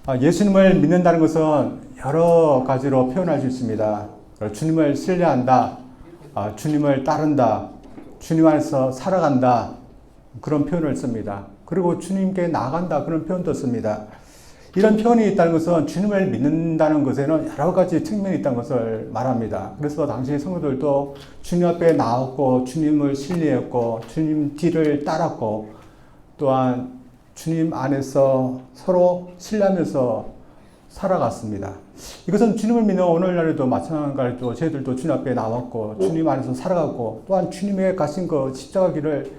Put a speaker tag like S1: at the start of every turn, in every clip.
S1: 예수님을 믿는다는 것은 여러 가지로 표현할 수 있습니다. 주님을 신뢰한다, 주님을 따른다, 주님 안에서 살아간다, 그런 표현을 씁니다. 그리고 주님께 나아간다, 그런 표현도 씁니다. 이런 표현이 있다는 것은 주님을 믿는다는 것에는 여러 가지 측면이 있다는 것을 말합니다. 그래서 당시 성도들도 주님 앞에 나왔고, 주님을 신뢰했고, 주님 뒤를 따랐고, 또한 주님 안에서 서로 신뢰하면서 살아갔습니다. 이것은 주님을 믿는 오늘날에도 마찬가지로 저희들도 주님 앞에 나왔고, 주님 안에서 살아갔고, 또한 주님의 가신 그 십자가 길을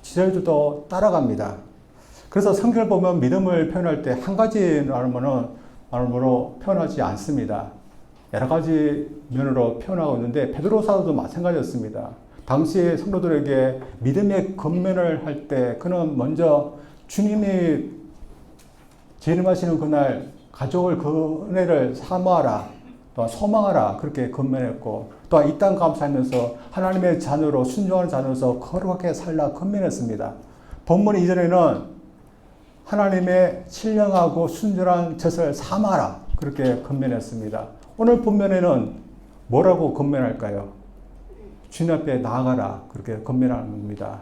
S1: 저희들도 따라갑니다. 그래서 성경을 보면 믿음을 표현할 때 한 가지 말로 표현하지 않습니다. 여러 가지 면으로 표현하고 있는데 베드로 사도도 마찬가지였습니다. 당시의 성도들에게 믿음의 권면을 할 때 그는 먼저 주님이 재림하시는 그날 가족을 그 은혜를 사모하라, 또 소망하라, 그렇게 권면했고, 또 이 땅 가운데 살면서 하나님의 자녀로 순종하는 자녀로서 거룩하게 살라 권면했습니다. 본문 이전에는 하나님의 신령하고 순전한 젖을 삼아라, 그렇게 권면했습니다. 오늘 본문에는 뭐라고 권면할까요? 주님 앞에 나아가라, 그렇게 권면하는 겁니다.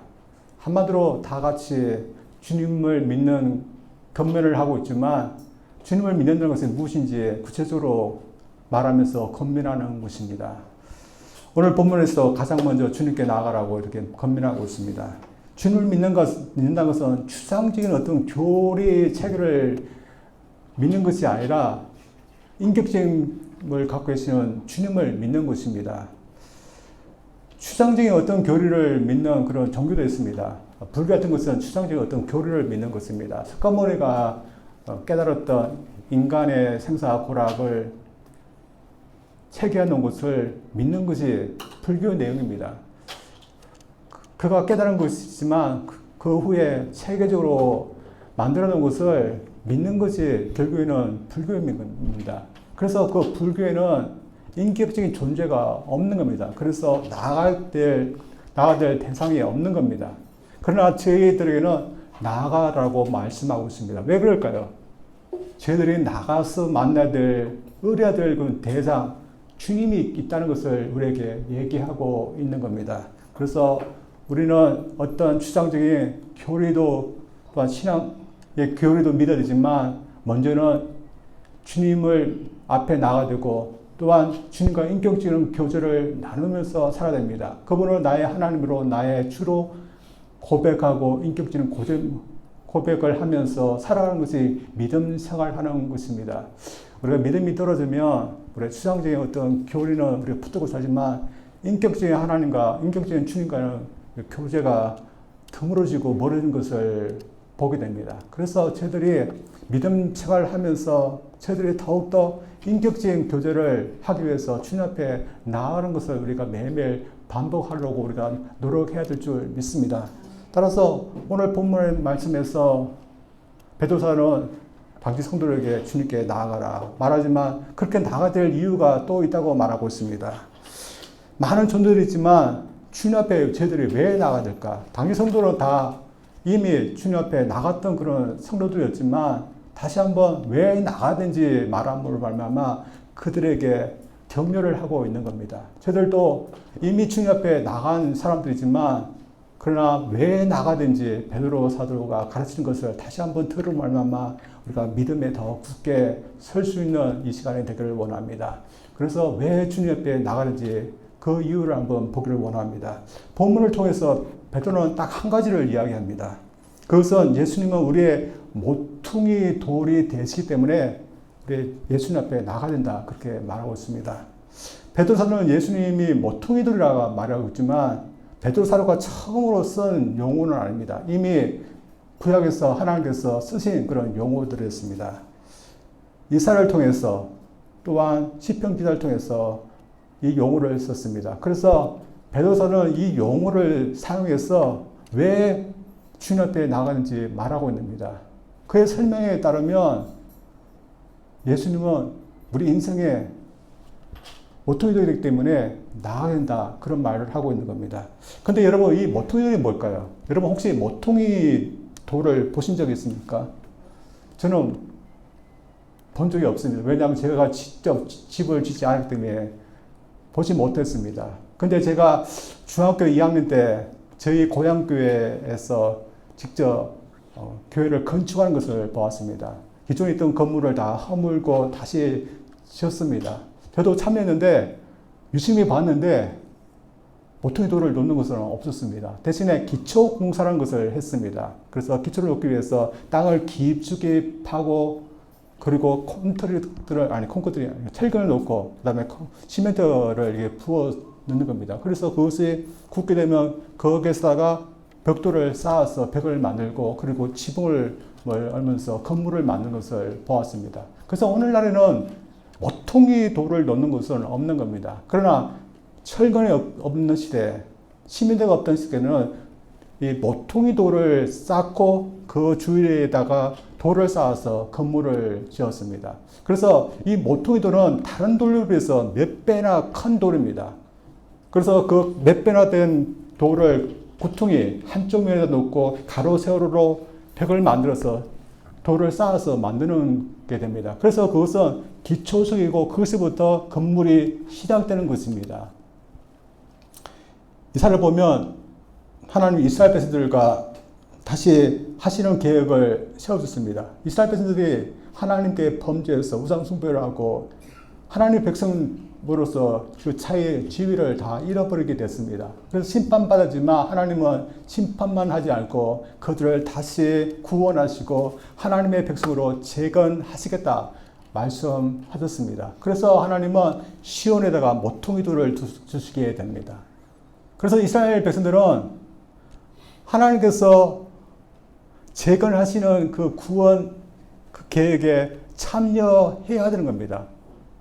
S1: 한마디로 다 같이 주님을 믿는 권면을 하고 있지만 주님을 믿는다는 것은 무엇인지 구체적으로 말하면서 권면하는 것입니다. 오늘 본문에서 가장 먼저 주님께 나아가라고 이렇게 권면하고 있습니다. 주님을 믿는다는 것은 추상적인 어떤 교리 체계를 믿는 것이 아니라 인격적인 갖고 계시는 주님을 믿는 것입니다. 추상적인 어떤 교리를 믿는 그런 종교도 있습니다. 불교 같은 것은 추상적인 어떤 교리를 믿는 것입니다. 석가모니가 깨달았던 인간의 생사 고락을 체계해 놓은 것을 믿는 것이 불교 내용입니다. 그가 깨달은 것이지만 그 후에 체계적으로 만들어 놓은 것을 믿는 것이 결국에는 불교입니다. 그래서 그 불교에는 인격적인 존재가 없는 겁니다. 그래서 나아가야 될 대상이 없는 겁니다. 그러나 저희들에게는 나아가라고 말씀하고 있습니다. 왜 그럴까요? 저희들이 나가서 만나야 될, 의뢰야 될 그 대상, 주님이 있다는 것을 우리에게 얘기하고 있는 겁니다. 그래서 우리는 어떤 추상적인 교리도, 또한 신앙의 교리도 믿어야 되지만, 먼저는 주님을 앞에 나가야 되고, 또한 주님과 인격적인 교제를 나누면서 살아야 됩니다. 그분을 나의 하나님으로, 나의 주로 고백하고 인격적인 고백을 하면서 살아가는 것이 믿음 생활하는 것입니다. 우리가 믿음이 떨어지면 우리가 추상적인 어떤 교리는 우리가 붙들고 살지만 인격적인 하나님과 인격적인 주님과는 교제가 드물어지고 멀어진 것을 보게 됩니다. 그래서 저희들이 믿음 생활을 하면서 저희들이 더욱더 인격적인 교제를 하기 위해서 주님 앞에 나아가는 것을 우리가 매일매일 반복하려고 우리가 노력해야 될 줄 믿습니다. 따라서 오늘 본문의 말씀에서 베드로사는 당시 성도들에게 주님께 나아가라 말하지만 그렇게 나아가야 될 이유가 또 있다고 말하고 있습니다. 많은 전도들이 있지만 주님 앞에 저희들이 왜 나가야 될까? 당시 성도는 다 이미 주님 앞에 나갔던 그런 성도들이었지만 다시 한번 왜 나가야 되는지 말함으로 말미암아 그들에게 격려를 하고 있는 겁니다. 저희들도 이미 주님 앞에 나간 사람들이지만 그러나 왜 나가야 되는지 베드로 사도가 가르치는 것을 다시 한번 들을 말미암아 우리가 믿음에 더 굳게 설 수 있는 이 시간이 되기를 원합니다. 그래서 왜 주님 앞에 나가는지 그 이유를 한번 보기를 원합니다. 본문을 통해서 베드로는 딱 한 가지를 이야기합니다. 그것은 예수님은 우리의 모퉁이 돌이 되시기 때문에 우리 예수님 앞에 나가야 된다 그렇게 말하고 있습니다. 베드로 사도는 예수님이 모퉁이 돌이라고 말하고 있지만 베드로 사도가 처음으로 쓴 용어는 아닙니다. 이미 구약에서 하나님께서 쓰신 그런 용어들이었습니다. 이사야를 통해서 또한 시편 기사를 통해서 이 용어를 썼습니다. 그래서 베드로서는 이 용어를 사용해서 왜 주님 앞에 나가는지 말하고 있습니다. 그의 설명에 따르면 예수님은 우리 인생에 모퉁이 돌이기 때문에 나아야 된다 그런 말을 하고 있는 겁니다. 근데 여러분 이 모퉁이 돌이 뭘까요? 여러분 혹시 모퉁이 돌을 보신 적 있습니까? 저는 본 적이 없습니다. 왜냐하면 제가 직접 집을 짓지 않았기 때문에 보지 못했습니다. 근데 제가 중학교 2학년 때 저희 고향교회에서 직접 교회를 건축하는 것을 보았습니다. 기존에 있던 건물을 다 허물고 다시 지었습니다. 저도 참여했는데 유심히 봤는데 모퉁이 돌을 놓는 것은 없었습니다. 대신에 기초 공사라는 것을 했습니다. 그래서 기초를 놓기 위해서 땅을 깊숙이 파고 그리고 철근을 놓고 그다음에 시멘트를 이렇게 부어 넣는 겁니다. 그래서 그것이 굳게 되면 거기에다가 벽돌을 쌓아서 벽을 만들고 그리고 지붕을 얼면서 건물을 만드는 것을 보았습니다. 그래서 오늘날에는 모퉁이 돌을 넣는 것은 없는 겁니다. 그러나 철근이 없는 시대, 시민대가 없던 시대에는 이 모퉁이 돌을 쌓고 그 주위에다가 돌을 쌓아서 건물을 지었습니다. 그래서 이 모퉁이 돌은 다른 돌에 비해서 몇 배나 큰 돌입니다. 그래서 그 몇 배나 된 돌을 구퉁이 한쪽 면에다 놓고 가로 세로로 벽을 만들어서 돌을 쌓아서 만드는 게 됩니다. 그래서 그것은 기초석이고 그것부터 건물이 시작되는 것입니다. 이사를 보면 하나님 이스라엘 백성들과 다시 하시는 계획을 세워줬습니다. 이스라엘 백성들이 하나님께 범죄해서 우상 숭배를 하고 하나님 백성으로서 그 차의 지위를 다 잃어버리게 됐습니다. 그래서 심판받았지만 하나님은 심판만 하지 않고 그들을 다시 구원하시고 하나님의 백성으로 재건하시겠다 말씀하셨습니다. 그래서 하나님은 시온에다가 모퉁이 돌을 주시게 됩니다. 그래서 이스라엘 백성들은 하나님께서 재건하시는 그 구원 그 계획에 참여해야 되는 겁니다.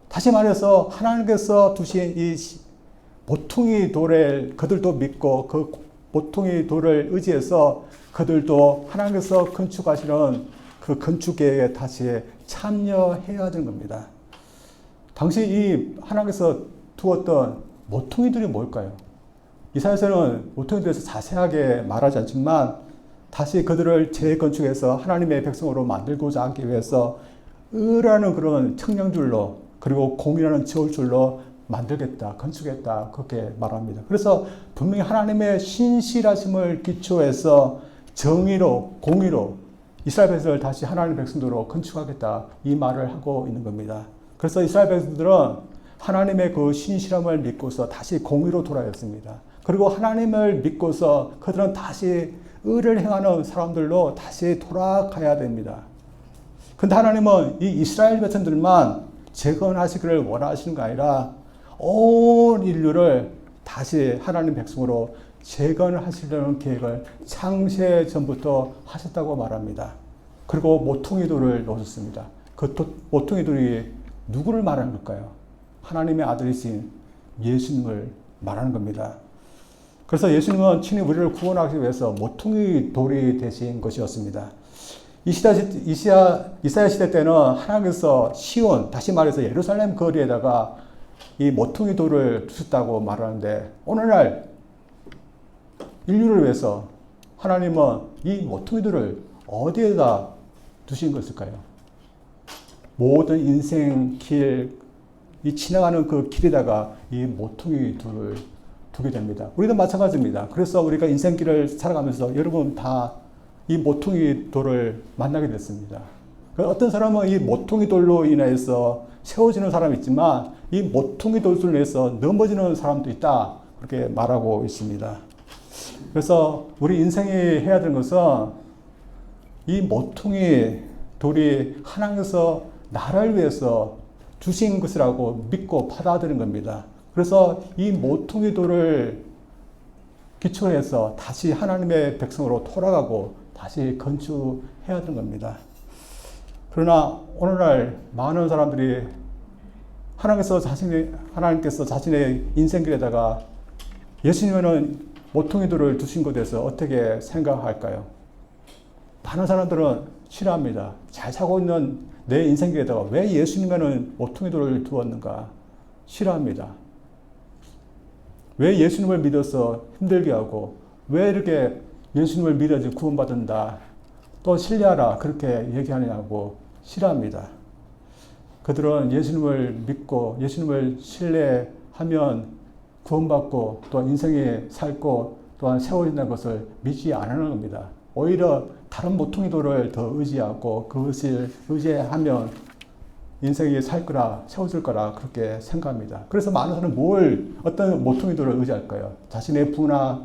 S1: 다시 말해서 하나님께서 두신 이 모퉁이 돌을 그들도 믿고 그 모퉁이 돌을 의지해서 그들도 하나님께서 건축하시는 그 건축 계획에 다시 참여해야 되는 겁니다. 당시 이 하나님께서 두었던 모퉁이들이 뭘까요? 이사야서는 모퉁이에 대해서 자세하게 말하지 않지만 다시 그들을 재건축해서 하나님의 백성으로 만들고자 하기 위해서 을이라는 그런 청량줄로 그리고 공이라는 저울줄로 만들겠다, 건축했다 그렇게 말합니다. 그래서 분명히 하나님의 신실하심을 기초해서 정의로 공의로 이스라엘 백성을 다시 하나님의 백성으로 건축하겠다 이 말을 하고 있는 겁니다. 그래서 이스라엘 백성들은 하나님의 그 신실함을 믿고서 다시 공의로 돌아왔습니다. 그리고 하나님을 믿고서 그들은 다시 의를 행하는 사람들로 다시 돌아가야 됩니다. 근데 하나님은 이 이스라엘 백성들만 재건하시기를 원하시는 게 아니라 온 인류를 다시 하나님 백성으로 재건하시려는 계획을 창세 전부터 하셨다고 말합니다. 그리고 모퉁이 돌을 놓으셨습니다. 그 모퉁이 돌이 누구를 말하는 걸까요? 하나님의 아들이신 예수님을 말하는 겁니다. 그래서 예수님은 친히 우리를 구원하기 위해서 모퉁이 돌이 되신 것이었습니다. 이사야 시대 때는 하나님께서 시온, 다시 말해서 예루살렘 거리에다가 이 모퉁이 돌을 두셨다고 말하는데 오늘날 인류를 위해서 하나님은 이 모퉁이 돌을 어디에다 두신 것일까요? 모든 인생 길, 이 지나가는 그 길에다가 이 모퉁이 돌을 두게 됩니다. 우리도 마찬가지입니다. 그래서 우리가 인생길을 살아가면서 여러분 다 이 모퉁이 돌을 만나게 됐습니다. 어떤 사람은 이 모퉁이 돌로 인해서 세워지는 사람이 있지만 이 모퉁이 돌로 인해서 넘어지는 사람도 있다. 그렇게 말하고 있습니다. 그래서 우리 인생이 해야 되는 것은 이 모퉁이 돌이 하나님께서 나를 위해서 주신 것이라고 믿고 받아들이는 겁니다. 그래서 이 모퉁이 돌을 기초해서 다시 하나님의 백성으로 돌아가고 다시 건축해야 되는 겁니다. 그러나 오늘날 많은 사람들이 하나님께서 자신의 인생길에다가 예수님은 모퉁이 돌을 두신 것에 대해서 어떻게 생각할까요? 많은 사람들은 싫어합니다. 잘 살고 있는 내 인생길에다가 왜 예수님은 모퉁이 돌을 두었는가? 싫어합니다. 왜 예수님을 믿어서 힘들게 하고 왜 이렇게 예수님을 믿어야지 구원받는다 또 신뢰하라 그렇게 얘기하냐고 싫어합니다. 그들은 예수님을 믿고 예수님을 신뢰하면 구원받고 또 인생에 살고 또한 세워진다는 것을 믿지 않는 겁니다. 오히려 다른 모퉁이돌을 더 의지하고 그것을 의지하면 인생이 살 거라 세워질 거라 그렇게 생각합니다. 그래서 많은 사람은 어떤 모퉁이돌을 의지할까요? 자신의 부나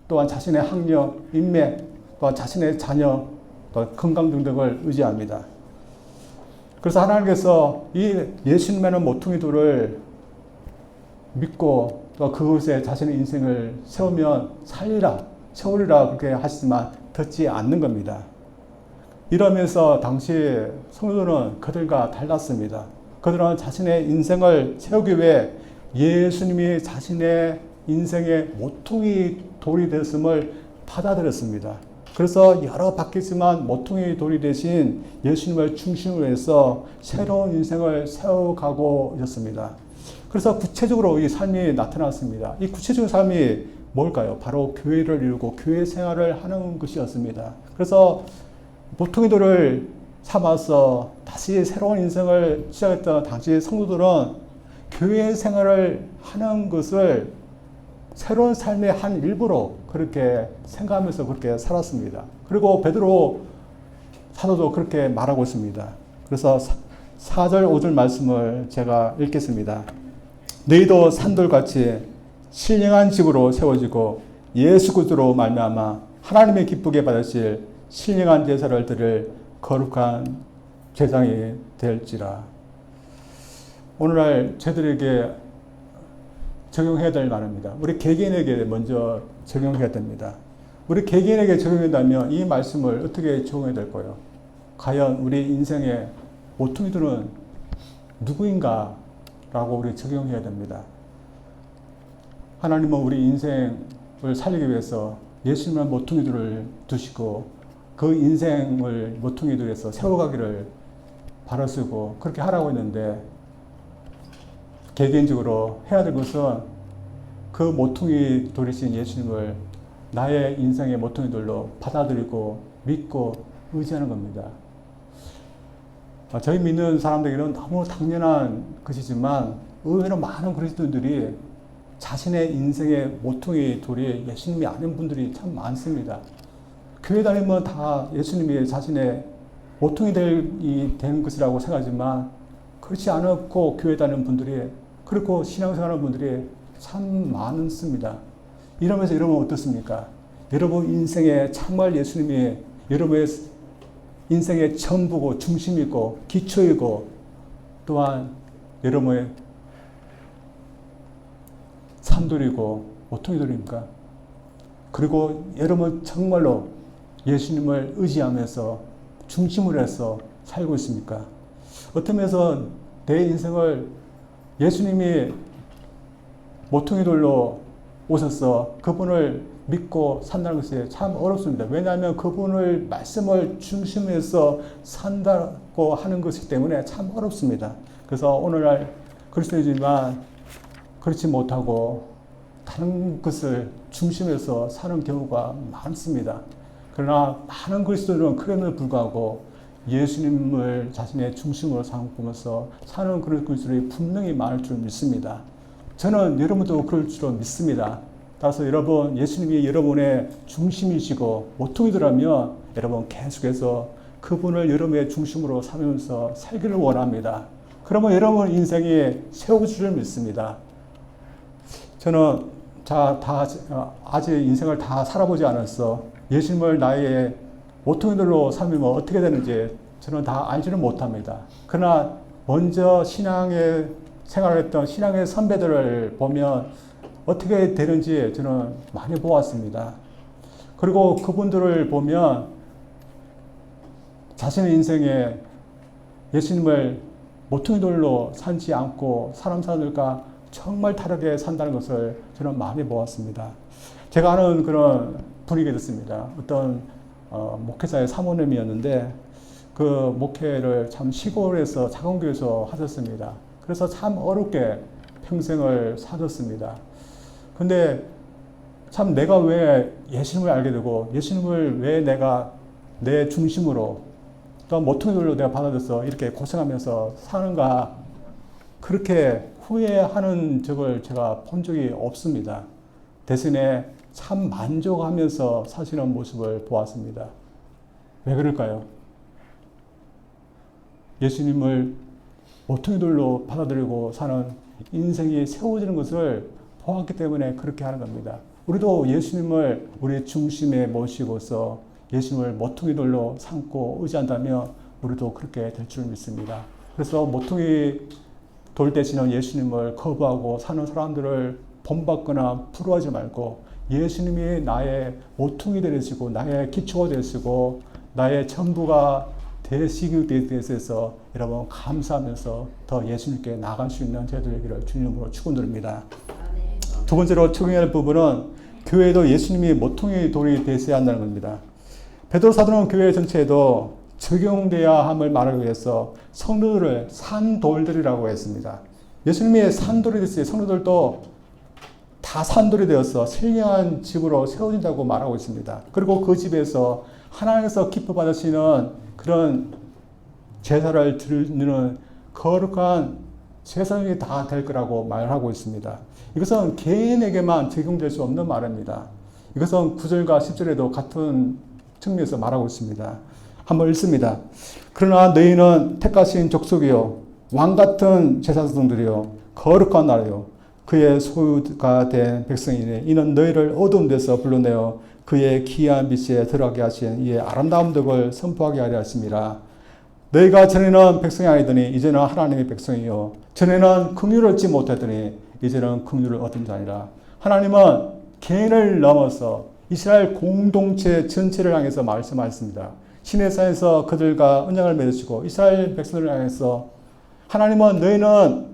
S1: 또한 자신의 학력, 인맥, 또한 자신의 자녀, 또 건강 등등을 의지합니다. 그래서 하나님께서 이 예수님이라는 모퉁이돌을 믿고 또 그곳에 자신의 인생을 세우면 세우리라 그렇게 하시지만 듣지 않는 겁니다. 이러면서 당시 성도들은 그들과 달랐습니다. 그들은 자신의 인생을 세우기 위해 예수님이 자신의 인생의 모퉁이 돌이 되었음을 받아들였습니다. 그래서 여러 바뀌지만 모퉁이 돌이 되신 예수님을 중심으로 해서 새로운 인생을 세워가고 있었습니다. 그래서 구체적으로 이 삶이 나타났습니다. 이 구체적인 삶이 뭘까요? 바로 교회를 이루고 교회 생활을 하는 것이었습니다. 그래서 모퉁이돌을 삼아서 다시 새로운 인생을 시작했던 당시 성도들은 교회 생활을 하는 것을 새로운 삶의 한 일부로 그렇게 생각하면서 그렇게 살았습니다. 그리고 베드로 사도도 그렇게 말하고 있습니다. 그래서 4절 5절 말씀을 제가 읽겠습니다. 너희도 산돌같이 신령한 집으로 세워지고 예수 그리스도로 말미암아 하나님의 기쁘게 받으실 신령한 제사를 드릴 거룩한 제장이 될지라. 오늘날 저들에게 적용해야 될 말입니다. 우리 개개인에게 먼저 적용해야 됩니다. 우리 개개인에게 적용한다면 이 말씀을 어떻게 적용해야 될까요? 과연 우리 인생의 모퉁이들은 누구인가? 라고 우리 적용해야 됩니다. 하나님은 우리 인생을 살리기 위해서 예수님의 모퉁이들을 두시고 그 인생을 모퉁이들에서 세워가기를 바라시고 그렇게 하라고 했는데 개개인적으로 해야 될 것은 그 모퉁이 돌이신 예수님을 나의 인생의 모퉁이 돌로 받아들이고 믿고 의지하는 겁니다. 저희 믿는 사람들에게는 너무 당연한 것이지만 의외로 많은 그리스도인들이 자신의 인생의 모퉁이 돌이 예수님이 아닌 분들이 참 많습니다. 교회 다니면 다 예수님이 자신의 모퉁이 되는 것이라고 생각하지만 그렇지 않고 교회 다니는 분들이 그렇고 신앙생활하는 분들이 참 많습니다. 이러면서 여러분 어떻습니까? 여러분 인생에 정말 예수님이 여러분의 인생의 전부고 중심이고 기초이고 또한 여러분의 산돌이고 모퉁이돌입니까? 그리고 여러분 정말로 예수님을 의지하면서 중심으로 해서 살고 있습니까? 어떤 면에서 내 인생을 예수님이 모퉁이돌로 오셔서 그분을 믿고 산다는 것이 참 어렵습니다. 왜냐하면 그분을 말씀을 중심에서 산다고 하는 것이기 때문에 참 어렵습니다. 그래서 오늘날 그리스도이지만 그렇지 못하고 다른 것을 중심에서 사는 경우가 많습니다. 그러나 많은 그리스도인은 그럼에도 불구하고 예수님을 자신의 중심으로 삼으면서 사는 그런 그리스도인이 분명히 많을 줄 믿습니다. 저는 여러분도 그럴 줄 믿습니다. 따라서 여러분 예수님이 여러분의 중심이시고 모퉁이더라면 여러분 계속해서 그분을 여러분의 중심으로 삼으면서 살기를 원합니다. 그러면 여러분 인생이 세워질 줄 믿습니다. 저는 아직 인생을 다 살아보지 않았어. 예수님을 나의 모퉁이들로 삼으면 어떻게 되는지 저는 다 알지는 못합니다. 그러나 먼저 신앙의 생활을 했던 신앙의 선배들을 보면 어떻게 되는지 저는 많이 보았습니다. 그리고 그분들을 보면 자신의 인생에 예수님을 모퉁이돌로 삼지 않고 사람들과 정말 다르게 산다는 것을 저는 많이 보았습니다. 제가 아는 그런 분위기가 됐습니다. 어떤 목회자의 사모님이었는데 그 목회를 참 시골에서 작은 교회에서 하셨습니다. 그래서 참 어렵게 평생을 사셨습니다. 근데 참 내가 왜 예수님을 알게 되고 예수님을 왜 내가 내 중심으로 또한 모퉁이 돌로 내가 받아들여서 이렇게 고생하면서 사는가, 그렇게 후회하는 적을 제가 본 적이 없습니다. 대신에 참 만족하면서 사시는 모습을 보았습니다. 왜 그럴까요? 예수님을 모퉁이 돌로 받아들이고 사는 인생이 세워지는 것을 보았기 때문에 그렇게 하는 겁니다. 우리도 예수님을 우리 중심에 모시고서 예수님을 모퉁이 돌로 삼고 의지한다면 우리도 그렇게 될 줄 믿습니다. 그래서 모퉁이 돌 대신에 예수님을 거부하고 사는 사람들을 본받거나 부러워하지 말고 예수님이 나의 모퉁이 되시고 나의 기초가 되시고 나의 전부가 되시기 위해서 여러분 감사하면서 더 예수님께 나갈 수 있는 저희들 되기를 주님으로 축원드립니다. 두 번째로 적용할 부분은 교회도 예수님이 모퉁이 돌이 되셔야 한다는 겁니다. 베드로 사도는 교회 전체에도 적용돼야 함을 말하기 위해서 성도들을 산돌들이라고 했습니다. 예수님이 산돌이 됐어요. 성도들도 다 산돌이 되어서 신령한 집으로 세워진다고 말하고 있습니다. 그리고 그 집에서 하나님께서 기뻐 받으시는 그런 제사를 드리는 거룩한 세상이 다 될 거라고 말하고 있습니다. 이것은 개인에게만 적용될 수 없는 말입니다. 이것은 9절과 10절에도 같은 측면에서 말하고 있습니다. 한번 읽습니다. 그러나 너희는 택하신 족속이요 왕같은 제사장들이요 거룩한 나라요 그의 소유가 된 백성이니 이는 너희를 어두운 데서 불러내어 그의 기이한 빛에 들어가게 하신 이의 아름다운 덕을 선포하게 하려 하심이라. 너희가 전에는 백성이 아니더니 이제는 하나님의 백성이요 전에는 긍휼을 얻지 못하더니 이제는 긍휼을 얻은 자니라. 하나님은 개인을 넘어서 이스라엘 공동체 전체를 향해서 말씀하셨습니다. 시내산에서 그들과 언약을 맺으시고 이스라엘 백성들을 향해서 하나님은 너희는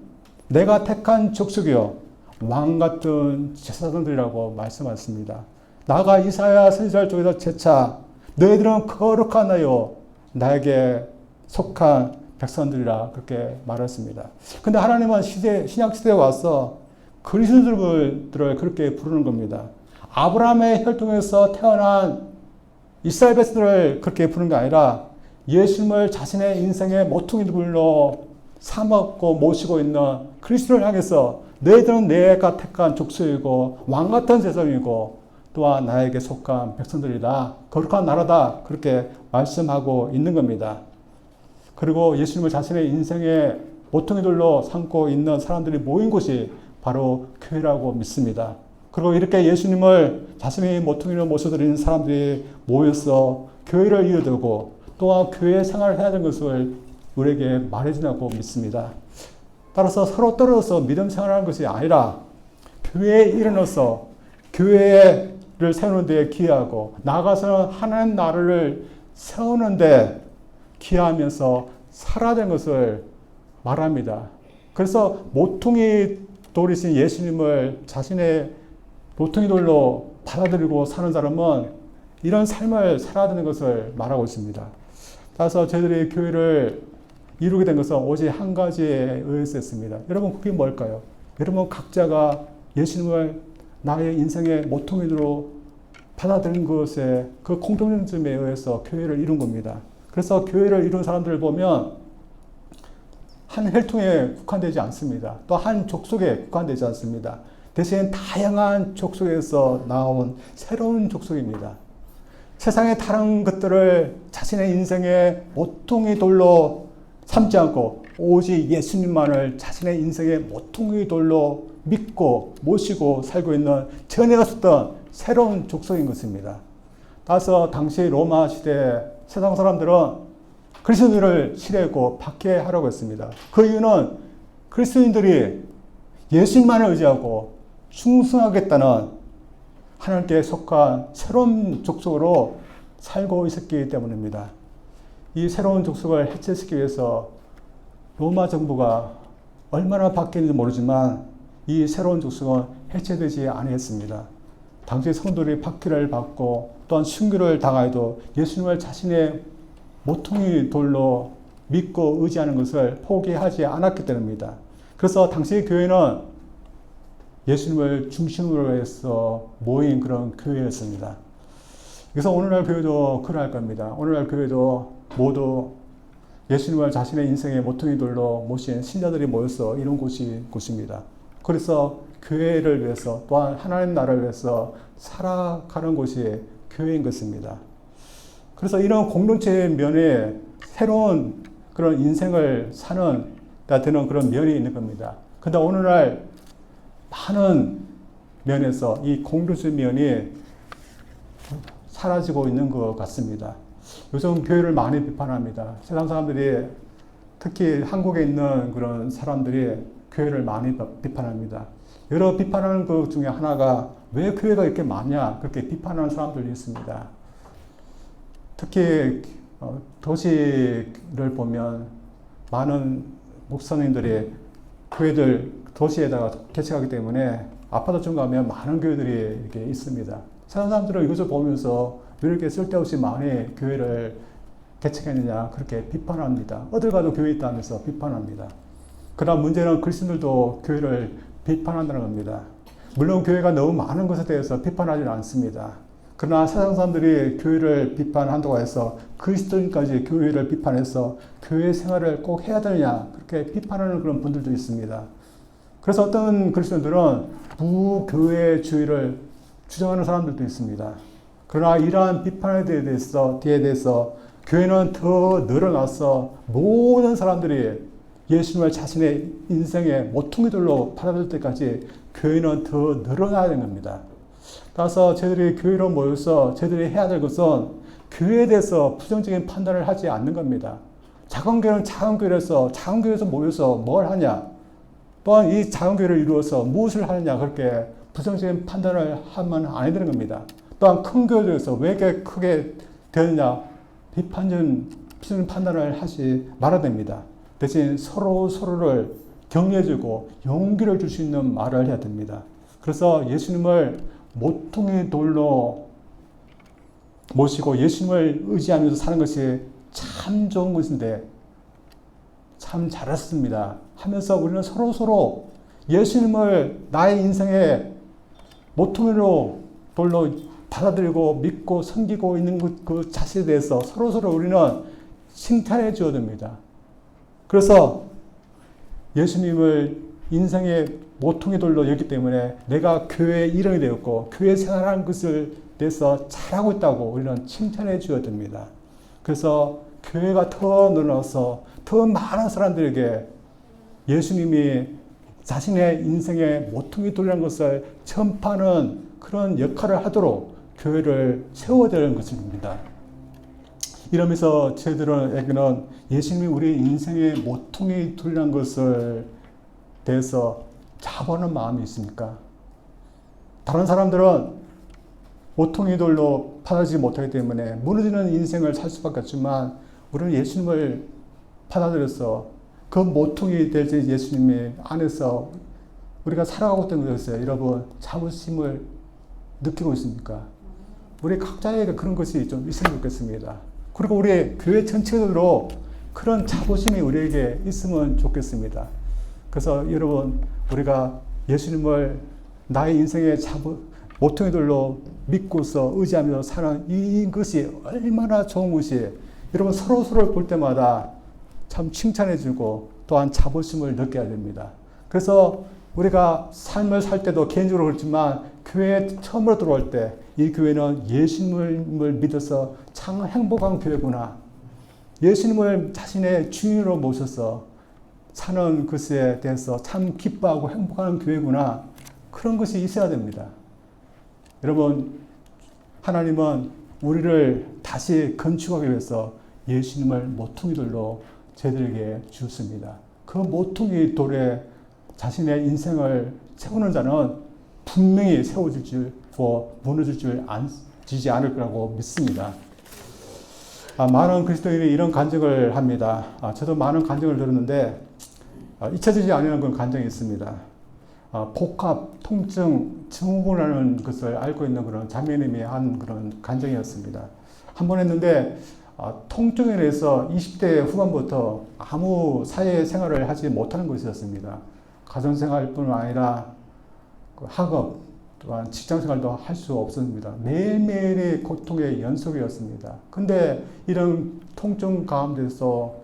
S1: 내가 택한 족속이요 왕같은 제사장들이라고 말씀하셨습니다. 나가 이사야 선지자 쪽에서 재차 너희들은 거룩한 나요 나에게 속한 백성들이라 그렇게 말했습니다. 근데 하나님은 신약 시대에 와서 그리스도들을 그렇게 부르는 겁니다. 아브라함의 혈통에서 태어난 이스라엘 백성들을 그렇게 부르는 게 아니라 예수님을 자신의 인생의 모퉁이 돌로 삼았고 모시고 있는 그리스도를 향해서 너희들은 내가 택한 족속이고 왕같은 제사장이고 또한 나에게 속한 백성들이다. 거룩한 나라다. 그렇게 말씀하고 있는 겁니다. 그리고 예수님을 자신의 인생의 모퉁이 돌로 삼고 있는 사람들이 모인 곳이 바로 교회라고 믿습니다. 그리고 이렇게 예수님을 자신의 모퉁이로 모셔드리는 사람들이 모여서 교회를 이어두고 또한 교회 생활을 해야 되는 것을 우리에게 말해주라고 믿습니다. 따라서 서로 떨어져서 믿음 생활하는 것이 아니라 교회에 일어나서 교회를 세우는 데 기여하고 나아가서는 하나님 나라를 세우는 데 기여하면서 살아야 되는 것을 말합니다. 그래서 모퉁이 돌이신 예수님을 자신의 모퉁이 돌로 받아들이고 사는 사람은 이런 삶을 살아야 되는 것을 말하고 있습니다. 따라서 저희들이 교회를 이루게 된 것은 오직 한 가지에 의해서였습니다. 여러분 그게 뭘까요? 여러분 각자가 예수님을 나의 인생의 모퉁이로 받아들인 것에 그 공통점에 의해서 교회를 이룬 겁니다. 그래서 교회를 이룬 사람들을 보면 한 혈통에 국한되지 않습니다. 또 한 족속에 국한되지 않습니다. 대신 다양한 족속에서 나온 새로운 족속입니다. 세상의 다른 것들을 자신의 인생의 모퉁이 돌로 삼지 않고 오직 예수님만을 자신의 인생의 모퉁이 돌로 믿고 모시고 살고 있는 전에 없었던 새로운 족속인 것입니다. 따라서 당시 로마 시대 세상 사람들은 그리스도인들을 싫어했고 박해하라고 했습니다. 그 이유는 그리스도인들이 예수님만을 의지하고 충성하겠다는 하나님께 속한 새로운 족속으로 살고 있었기 때문입니다. 이 새로운 족속을 해체시키기 위해서 로마 정부가 얼마나 바뀌었는지 모르지만 이 새로운 족속은 해체되지 아니했습니다. 당시 성도들이 박해를 받고 또한 순교를 당하여도 예수님을 자신의 모퉁이 돌로 믿고 의지하는 것을 포기하지 않았기 때문입니다. 그래서 당시 교회는 예수님을 중심으로 해서 모인 그런 교회였습니다. 그래서 오늘날 교회도 그러할 겁니다. 오늘날 교회도 모두 예수님을 자신의 인생의 모퉁이 돌로 모신 신자들이 모여서 이룬 곳입니다. 그래서 교회를 위해서 또한 하나님 나라를 위해서 살아가는 곳이 교회인 것입니다. 그래서 이런 공동체의 면에 새로운 그런 인생을 사는 다 되는 그런 면이 있는 겁니다. 그런데 오늘날 많은 면에서 이 공동체 면이 사라지고 있는 것 같습니다. 요즘 교회를 많이 비판합니다. 세상 사람들이 특히 한국에 있는 그런 사람들이 교회를 많이 비판합니다. 여러 비판하는 것 중에 하나가 왜 교회가 이렇게 많냐 그렇게 비판하는 사람들이 있습니다. 특히 도시를 보면 많은 목사님들이 교회들 도시에다가 개척하기 때문에 아파트쯤 가면 많은 교회들이 이렇게 있습니다. 세상 사람들은 이것을 보면서 왜 이렇게 쓸데없이 많이 교회를 개척했느냐 그렇게 비판합니다. 어딜 가도 교회 있다면서 비판합니다. 그러나 문제는 그리스도인들도 교회를 비판한다는 겁니다. 물론 교회가 너무 많은 것에 대해서 비판하지는 않습니다. 그러나 세상 사람들이 교회를 비판한다고 해서 그리스도인까지 교회를 비판해서 교회 생활을 꼭 해야 되느냐 그렇게 비판하는 그런 분들도 있습니다. 그래서 어떤 그리스도인들은 무교회주의를 주장하는 사람들도 있습니다. 그러나 이러한 비판에 대해서 교회는 더 늘어나서 모든 사람들이 예수님을 자신의 인생의 모퉁이돌로 받아들일 때까지 교회는 더 늘어나야 되는 겁니다. 따라서 저희들이 교회로 모여서 저희들이 해야 될 것은 교회에 대해서 부정적인 판단을 하지 않는 겁니다. 작은 교회는 작은 교회에서 모여서 뭘 하냐, 또한 이 작은 교회를 이루어서 무엇을 하느냐 그렇게 부정적인 판단을 하면 안 되는 겁니다. 또한 큰 교회에서 왜 이렇게 크게 되느냐 비판적인 판단을 하지 말아야 됩니다. 대신 서로를 격려해주고 용기를 줄 수 있는 말을 해야 됩니다. 그래서 예수님을 모퉁이 돌로 모시고 예수님을 의지하면서 사는 것이 참 좋은 것인데 참 잘했습니다 하면서 우리는 서로 예수님을 나의 인생의 모퉁이 돌로 받아들이고 믿고 섬기고 있는 그 자신에 대해서 서로 우리는 칭찬해 줘야 됩니다. 그래서 예수님을 인생의 모퉁이 돌로 여기 때문에 내가 교회의 일원이 되었고 교회 생활하는 것을 대해서 잘하고 있다고 우리는 칭찬해 줘야 됩니다. 그래서 교회가 더 늘어나서 더 많은 사람들에게 예수님이 자신의 인생의 모퉁이 돌이라는 것을 전파하는 그런 역할을 하도록 교회를 세워야 되는 것입니다. 이러면서 저희들에게는 예수님이 우리 인생의 모퉁이 돌이라는 것을 대해서 자부하는 마음이 있습니까? 다른 사람들은 모퉁이 돌로 받아들이지 못하기 때문에 무너지는 인생을 살 수밖에 없지만 우리는 예수님을 받아들여서 그 모퉁이 될 예수님의 안에서 우리가 살아가고 있다는 것에 여러분 자부심을 느끼고 있습니까? 우리 각자에게 그런 것이 좀 있으면 좋겠습니다. 그리고 우리 교회 전체적으로 그런 자부심이 우리에게 있으면 좋겠습니다. 그래서 여러분 우리가 예수님을 나의 인생의 모퉁이 돌로 믿고서 의지하면서 사는 이것이 얼마나 좋은 것이 여러분 서로를 볼 때마다 참 칭찬해주고 또한 자부심을 느껴야 됩니다. 그래서 우리가 삶을 살 때도 개인적으로 그렇지만 교회에 처음으로 들어올 때 이 교회는 예수님을 믿어서 참 행복한 교회구나. 예수님을 자신의 주인으로 모셔서 사는 것에 대해서 참 기뻐하고 행복한 교회구나. 그런 것이 있어야 됩니다. 여러분 하나님은 우리를 다시 건축하기 위해서 예수님을 모퉁이 돌로 저희들에게 주셨습니다. 그 모퉁이 돌에 자신의 인생을 세우는 자는 분명히 세워질 무너지지 않을 거라고 믿습니다. 많은 그리스도인이 이런 간증을 합니다. 저도 많은 간증을 들었는데 잊혀지지 않는 그런 간증이 있습니다. 복합, 통증, 증후군이라는 것을 앓고 있는 그런 자매님이 한 그런 간증이었습니다. 한 번 했는데 통증에 대해서 20대 후반부터 아무 사회 생활을 하지 못하는 것이었습니다. 가정생활뿐 아니라 학업 또한 직장생활도 할 수 없었습니다. 매일매일이 고통의 연속이었습니다. 근데 이런 통증 가운데서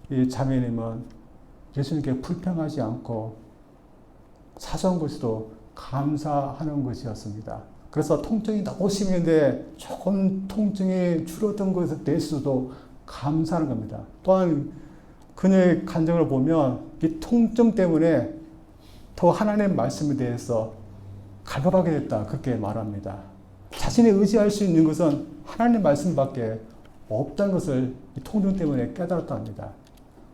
S1: 이 자매님은 예수님께 불평하지 않고 사소한 것에도 감사하는 것이었습니다. 그래서 통증이 너무 심했는데 조금 통증이 줄어든 것에 대해서도 감사하는 겁니다. 또한 그녀의 간증을 보면 이 통증 때문에 더 하나님의 말씀에 대해서 갈급하게 됐다, 그렇게 말합니다. 자신이 의지할 수 있는 것은 하나님의 말씀밖에 없다는 것을 이 통증 때문에 깨달았다 합니다.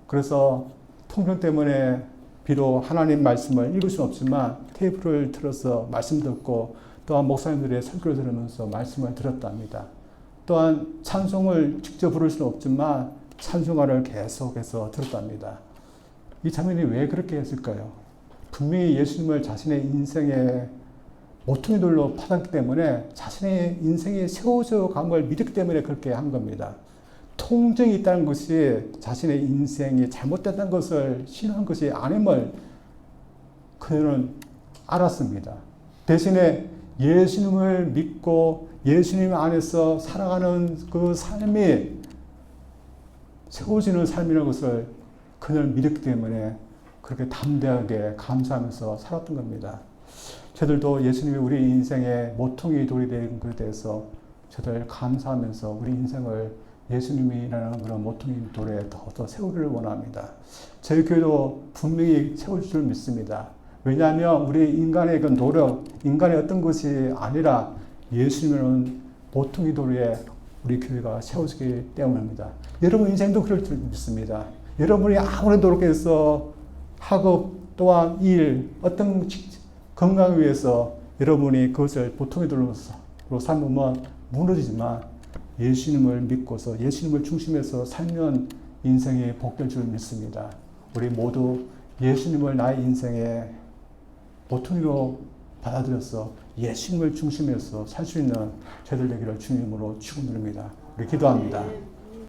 S1: 그래서 통증 때문에 비록 하나님 말씀을 읽을 수는 없지만 테이프를 틀어서 말씀 듣고 또한 목사님들의 설교를 들으면서 말씀을 들었다 합니다. 또한 찬송을 직접 부를 수는 없지만 찬송가를 계속해서 들었다 합니다. 이 자매님이 왜 그렇게 했을까요? 분명히 예수님을 자신의 인생의 모퉁이 돌로 받았기 때문에 자신의 인생이 세워져 간 걸 믿었기 때문에 그렇게 한 겁니다. 통증이 있다는 것이 자신의 인생이 잘못됐다는 것을 신뢰한 것이 아님을 그는 알았습니다. 대신에 예수님을 믿고 예수님 안에서 살아가는 그 삶이 세워지는 삶이라는 것을 그는 믿었기 때문에 그렇게 담대하게 감사하면서 살았던 겁니다. 저들도 예수님이 우리 인생의 모퉁이 돌이 된 것에 대해서 저들 감사하면서 우리 인생을 예수님이라는 그런 모퉁이 돌에 더 세우기를 원합니다. 저희 교회도 분명히 세울 줄 믿습니다. 왜냐하면 우리 인간의 그 노력, 인간의 어떤 것이 아니라 예수님은 모퉁이 돌에 우리 교회가 세워지기 때문입니다. 여러분 인생도 그럴 줄 믿습니다. 여러분이 아무리 노력해서 학업 또한 일, 어떤 건강을 위해서 여러분이 그것을 모퉁이 돌로 삼으면 무너지지만 예수님을 믿고서 예수님을 중심에서 살면 인생이 복될 줄 믿습니다. 우리 모두 예수님을 나의 인생의 모퉁이로 받아들여서 예수님을 중심에서 살 수 있는 저희들 되기를 주님으로 축원드립니다. 우리 기도합니다.